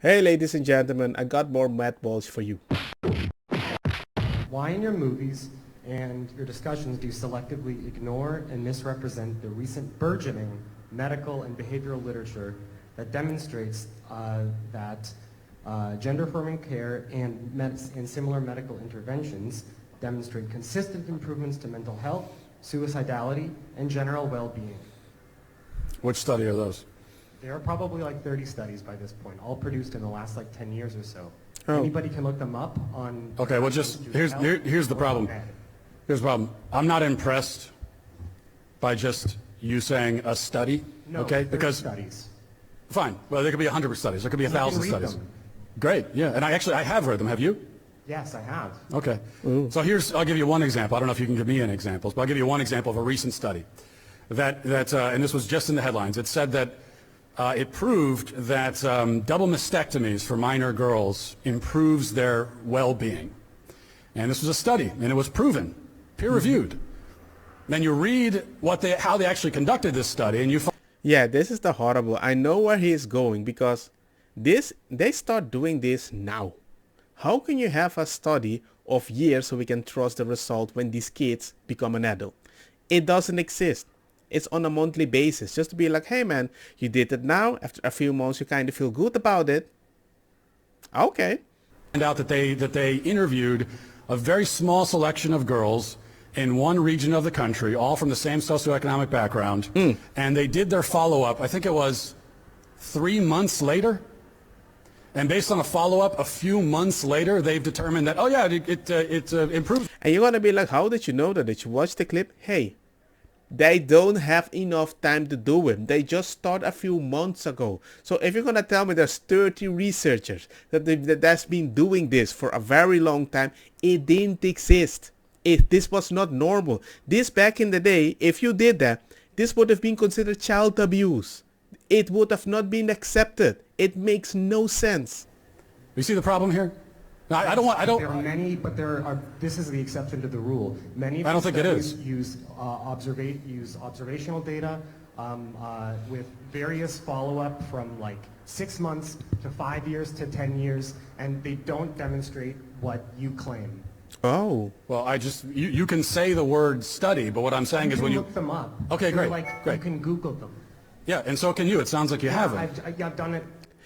Hey ladies and gentlemen, I got more Matt Walsh for you. Why in your movies and your discussions do you selectively ignore and misrepresent the recent burgeoning medical and behavioral literature that demonstrates that gender-affirming care and similar medical interventions demonstrate consistent improvements to mental health, suicidality, and general well-being? Which study are those? There are probably like 30 studies by this point, all produced in the last like 10 years or so. Oh. Anybody can look them up on... Okay, well here's the problem. Here's the problem. I'm not impressed by just you saying a study, No, okay? 30 Because studies. fine. Well, there could be 100 studies. There could be 1,000 read studies. them. Great. Yeah, and I have read them. Have you? Yes, I have. Okay. So I'll give you one example. I don't know if you can give me any examples, but I'll give you one example of a recent study and this was just in the headlines. It said that it proved that double mastectomies for minor girls improves their well-being. And this was a study, and it was proven, peer-reviewed. Then you read how they actually conducted this study, and you find... Yeah, this is the horrible. I know where he is going because they start doing this now. How can you have a study of years so we can trust the result when these kids become an adult? It doesn't exist. It's on a monthly basis, just to be like, hey man, you did it now. After a few months, you kind of feel good about it. Okay. Found out that they interviewed a very small selection of girls in one region of the country, all from the same socioeconomic background, and they did their follow-up, I think it was 3 months later, and based on a follow-up a few months later, they've determined that, oh yeah, it improves. And you're going to be like, how did you know that? Did you watch the clip? Hey, they don't have enough time to do it. They just started a few months ago. So if you're going to tell me there's 30 researchers that's been doing this for a very long time, it didn't exist. This was not normal. This back in the day, if you did that, this would have been considered child abuse. It would have not been accepted. It makes no sense. You see the problem here? I don't. There are many, but this is the exception to the rule. Many of I don't these think it studies is. use observational data with various follow-up from like 6 months to 5 years to 10 years, and they don't demonstrate what you claim. Oh. Well, you can say the word study, but what I'm saying is when you look them up. Okay, great, You can Google them. Yeah, and so can you. It sounds like you haven't. I've done it.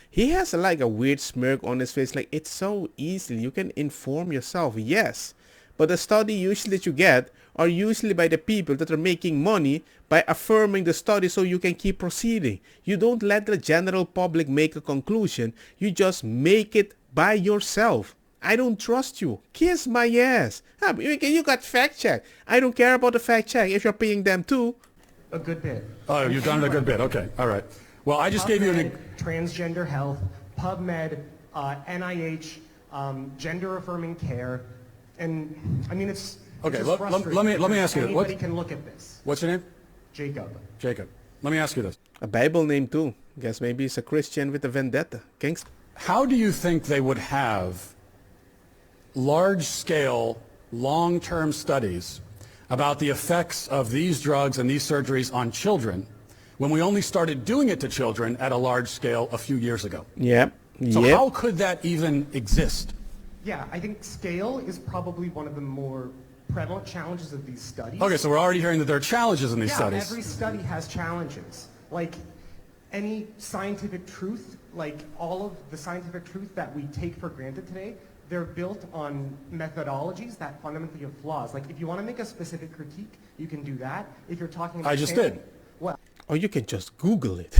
He has like a weird smirk on his face, like it's so easy. You can inform yourself, yes. But the study usually that you get are usually by the people that are making money by affirming the study so you can keep proceeding. You don't let the general public make a conclusion. You just make it by yourself. I don't trust you. Kiss my ass. You got fact check. I don't care about the fact check if you're paying them too. A good bit. Oh, you've done it a good bit. Okay, all right. Well, I just gave you an... Transgender health, PubMed, NIH, gender-affirming care, and I mean it's Okay, just let me ask you. Anybody can look at this. What's your name? Jacob. Jacob. Let me ask you this. A Bible name too. Guess maybe he's a Christian with a vendetta. Gangster. How do you think they would have large-scale, long-term studies about the effects of these drugs and these surgeries on children when we only started doing it to children at a large scale a few years ago? Yep. So how could that even exist? Yeah, I think scale is probably one of the more prevalent challenges of these studies. Okay, so we're already hearing that there are challenges in these studies. Every study has challenges. Like any scientific truth, like all of the scientific truth that we take for granted today, they're built on methodologies that fundamentally have flaws. Like if you want to make a specific critique, you can do that. If you're talking about... I just did. Well, or you can just Google it.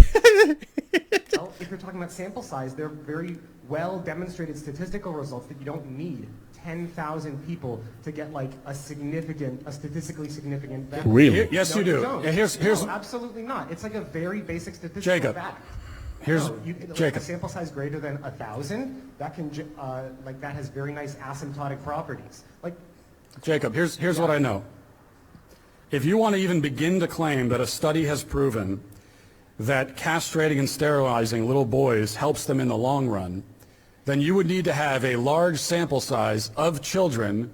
well, if you're talking about sample size, they're very well demonstrated statistical results that you don't need 10,000 people to get like a statistically significant benefit. Really? Yes, No, you do. don't. Here's No, absolutely not. It's like a very basic statistical Jacob. fact. Here's A sample size greater than 1,000, that can that has very nice asymptotic properties. Like Jacob, here's what I know. If you want to even begin to claim that a study has proven that castrating and sterilizing little boys helps them in the long run, then you would need to have a large sample size of children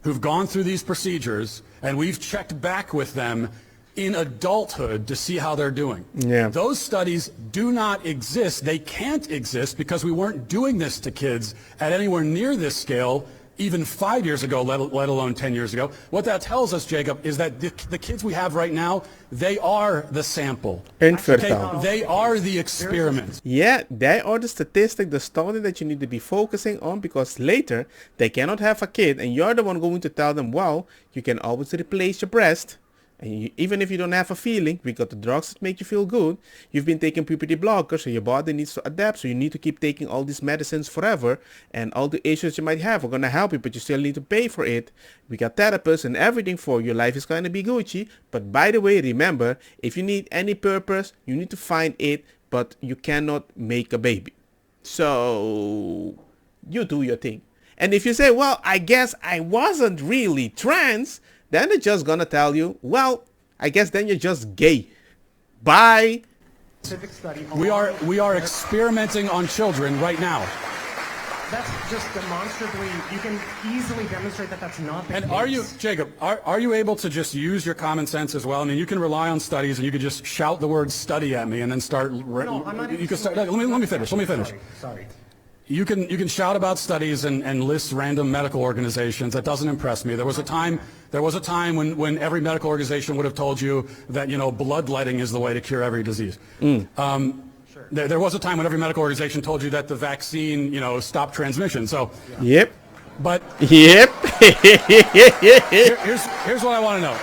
who've gone through these procedures, and we've checked back with them in adulthood to see how they're doing. Yeah. Those studies do not exist. They can't exist because we weren't doing this to kids at anywhere near this scale even 5 years ago, let alone 10 years ago. What that tells us, Jacob, is that the kids we have right now, they are the sample. Infertile. They are the experiment. Yeah, they are the statistic, the study that you need to be focusing on, because later they cannot have a kid and you're the one going to tell them, well, you can always replace your breast. And even if you don't have a feeling, we got the drugs that make you feel good. You've been taking puberty blockers, so your body needs to adapt. So you need to keep taking all these medicines forever. And all the issues you might have are going to help you, but you still need to pay for it. We got therapists and everything for you. Life is going to be Gucci. But by the way, remember, if you need any purpose, you need to find it, but you cannot make a baby. So you do your thing. And if you say, well, I guess I wasn't really trans, then they're just gonna tell you, well, I guess then you're just gay. Bye. Specific study. We are experimenting on children right now. That's just demonstrably, you can easily demonstrate that that's not the And case. are you, Jacob, are you able to just use your common sense as well? I mean, you can rely on studies and you can just shout the word study at me and then start, No, I'm not you can start, let me finish. Sorry. You can shout about studies and list random medical organizations. That doesn't impress me. There was a time when every medical organization would have told you that, bloodletting is the way to cure every disease. There was a time when every medical organization told you that the vaccine, stopped transmission. So, Yep. but Yep. here's what I want to know.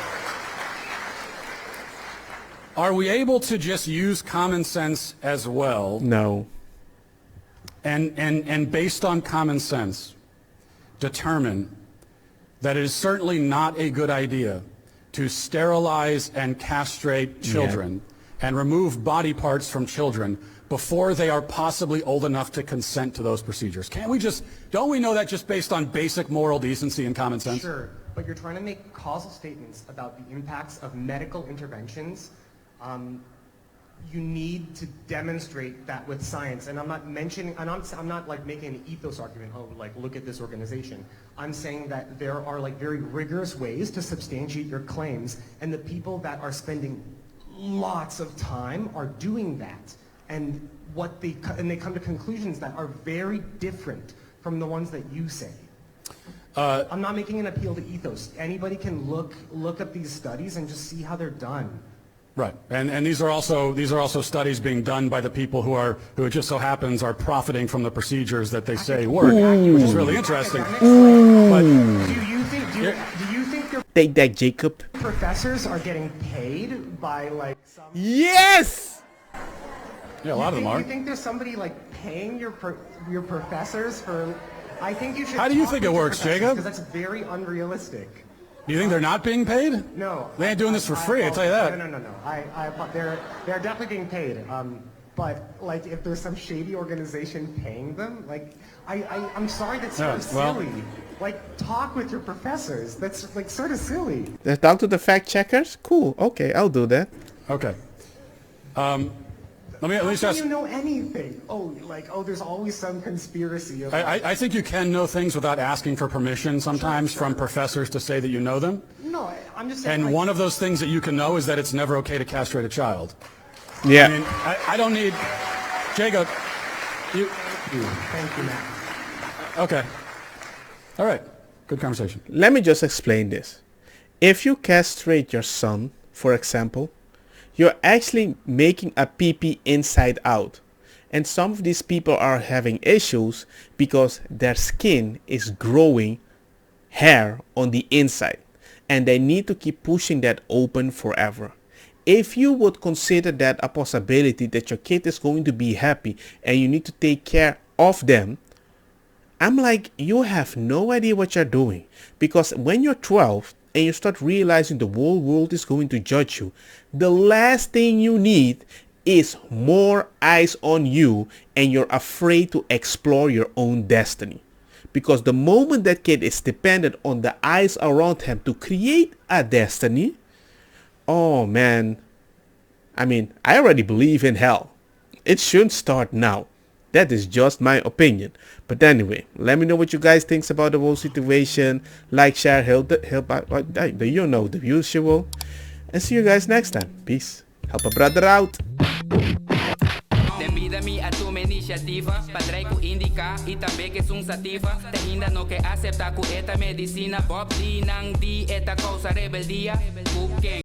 Are we able to just use common sense as well? No. And based on common sense, determine that it is certainly not a good idea to sterilize and castrate children and remove body parts from children before they are possibly old enough to consent to those procedures. Don't we know that just based on basic moral decency and common sense? Sure, but you're trying to make causal statements about the impacts of medical interventions. You need to demonstrate that with science, and I'm not mentioning, and I'm not like making an ethos argument. Oh, like look at this organization. I'm saying that there are like very rigorous ways to substantiate your claims, and the people that are spending lots of time are doing that, and they come to conclusions that are very different from the ones that you say. I'm not making an appeal to ethos. Anybody can look up these studies and just see how they're done. Right, and these are also studies being done by the people who it just so happens are profiting from the procedures that they say work, which is really interesting. But Do you think your Take that, Jacob. professors are getting paid by like some? Yes. yeah, a lot of them are. You think there's somebody like paying your professors for? I think you should. How do you think it works, Jacob? Because that's very unrealistic. Do you think they're not being paid? No. They ain't doing this for free, I tell you that. No. They're definitely being paid. But like, if there's some shady organization paying them, like, I'm sorry, that's sort of silly. Like, talk with your professors. That's like sort of silly. Let's talk to the fact checkers. Cool. Okay, I'll do that. Okay. Let me How just can ask. you know anything? There's always some conspiracy. I think you can know things without asking for permission sometimes from professors to say that you know them. No, I'm just saying. And one of those things that you can know is that it's never okay to castrate a child. Yeah. I mean, I don't need, Jacob, you. Thank you, Matt. Okay. All right. Good conversation. Let me just explain this. If you castrate your son, for example, you're actually making a pee-pee inside out. And some of these people are having issues because their skin is growing hair on the inside. And they need to keep pushing that open forever. If you would consider that a possibility that your kid is going to be happy and you need to take care of them, I'm like, you have no idea what you're doing. Because when you're 12 and you start realizing the whole world is going to judge you, the last thing you need is more eyes on you, and you're afraid to explore your own destiny. Because the moment that kid is dependent on the eyes around him to create a destiny, oh man, I mean, I already believe in hell. It shouldn't start now. That is just my opinion. But anyway, let me know what you guys think about the whole situation. Like, share, help out. You know the usual. and see you guys next time. Peace. Help a brother out. Convida-me a tua iniciativa, padrei ku indica e também que sum sativa. Te ainda não quer aceitar ku eta medicina, Bob Lee nang di eta causa rebeldia.